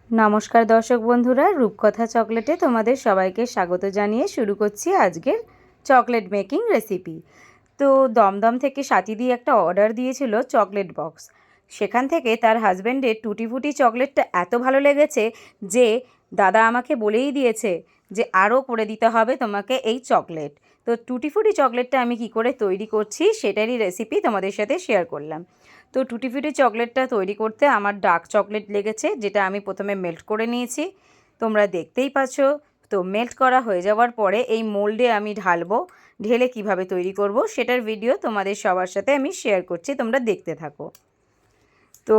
নমস্কার দর্শক বন্ধুরা, রূপকথা চকলেটে তোমাদের সবাইকে স্বাগত জানিয়ে শুরু করছি আজকের চকলেট মেকিং রেসিপি। তো দমদম থেকে সাথীদি একটা অর্ডার দিয়েছিল চকলেট বক্স। সেখান থেকে তার হাজব্যান্ডের টুটি ফুটি চকলেটটা এত ভালো লেগেছে যে দাদা আমাকে বলেই দিয়েছে যে আরও করে দিতে হবে তোমাকে এই চকলেট। তো টুটি ফুটি চকলেটটা আমি কি করে তৈরি করছি সেটারই রেসিপি তোমাদের সাথে শেয়ার করলাম। তো টুটি ফুটি চকলেটটা তৈরি করতে আমার ডার্ক চকলেট লেগেছে, যেটা আমি প্রথমে মেল্ট করে নিয়েছি, তোমরা দেখতেই পাচ্ছ। তো মেল্ট করা হয়ে যাওয়ার পরে এই মোল্ডে আমি ঢালবো, ঢেলে কিভাবে তৈরি করব সেটার ভিডিও তোমাদের সবার সাথে আমি শেয়ার করছি, তোমরা দেখতে থাকো। তো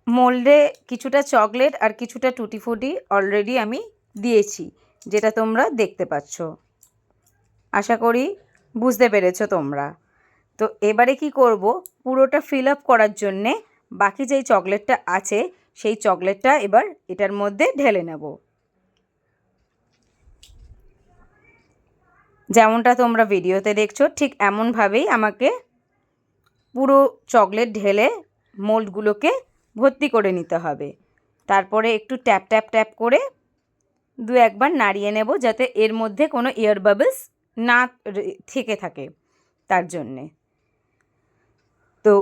মোল্ডে কিছুটা চকলেট আর কিছুটা টুটি ফুটি অলরেডি আমি দিয়েছি, যেটা তোমরা দেখতে পাচ্ছ। আশা করি বুঝতে পেরেছো তোমরা। তো এবারে কি করব, পুরোটা ফিল আপ করার জন্যে বাকি যেই চকলেটটা আছে সেই চকলেটটা এবার এটার মধ্যে ঢেলে নেব। যেমনটা তোমরা ভিডিওতে দেখছো ঠিক এমনভাবেই আমাকে পুরো চকলেট ঢেলে মোল্ডগুলোকে ভর্তি করে নিতে হবে। তারপরে একটু ট্যাপ ট্যাপ ট্যাপ করে দু একবার নাড়িয়ে নেব, যাতে এর মধ্যে কোনো এয়ার বাবলস না থেকে থাকে, তার জন্যে। তো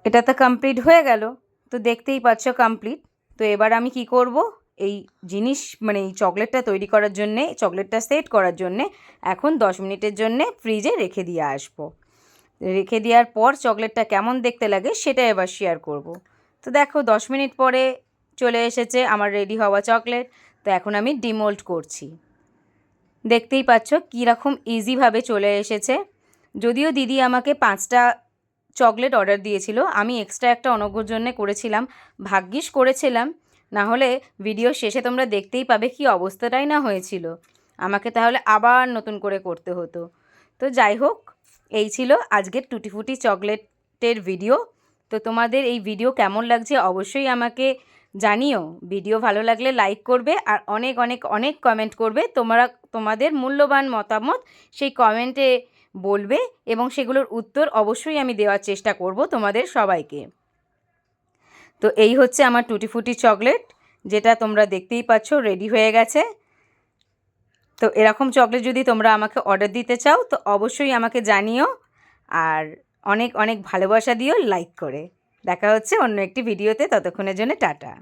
এটা তো কমপ্লিট হয়ে গেল, তো দেখতেই পাচ্ছ কমপ্লিট। তো এবার আমি কি করব, এই জিনিস মানে এই চকলেটটা তৈরি করার জন্যে, চকলেটটা সেট করার জন্যে এখন 10 মিনিটের জন্যে ফ্রিজে রেখে দিয়ে আসবো। রেখে দেওয়ার পর চকলেটটা কেমন দেখতে লাগে সেটা এবার শেয়ার করব। তো দেখো 10 মিনিট পরে চলে এসেছে আমার রেডি হওয়া চকলেট। তো এখন আমি ডিমোল্ড করছি। দেখতেই পাচ্ছ কীরকম ইজিভাবে চলে এসেছে। যদিও দিদি আমাকে 5টা চকলেট অর্ডার দিয়েছিল, আমি এক্সট্রা একটা অনঘর জন্যে করেছিলাম, ভাগ্যিস করেছিলাম, না হলে ভিডিও শেষে তোমরা দেখতেই পাবে কি অবস্থাটাই না হয়েছিল, আমাকে তাহলে আবার নতুন করে করতে হতো। তো যাই হোক, এই ছিল আজকের টুটি ফুটি চকলেটের ভিডিও। তো তোমাদের এই ভিডিও কেমন লাগছে অবশ্যই আমাকে জানিও। ভিডিও ভালো লাগলে লাইক করবে আর অনেক অনেক অনেক কমেন্ট করবে। তোমাদের মূল্যবান মতামত সেই কমেন্টে বলবে এবং সেগুলোর উত্তর অবশ্যই আমি দেওয়ার চেষ্টা করব তোমাদের সবাইকে। তো এই হচ্ছে আমার টুটি ফুটি চকলেট, যেটা তোমরা দেখতেই পাচ্ছ রেডি হয়ে গেছে। তো এরকম চকলেট যদি তোমরা আমাকে অর্ডার দিতে চাও তো অবশ্যই আমাকে জানিও, আর অনেক অনেক ভালোবাসা দিও লাইক করে। দেখা হচ্ছে অন্য একটি ভিডিওতে, ততক্ষণের জন্য টাটা।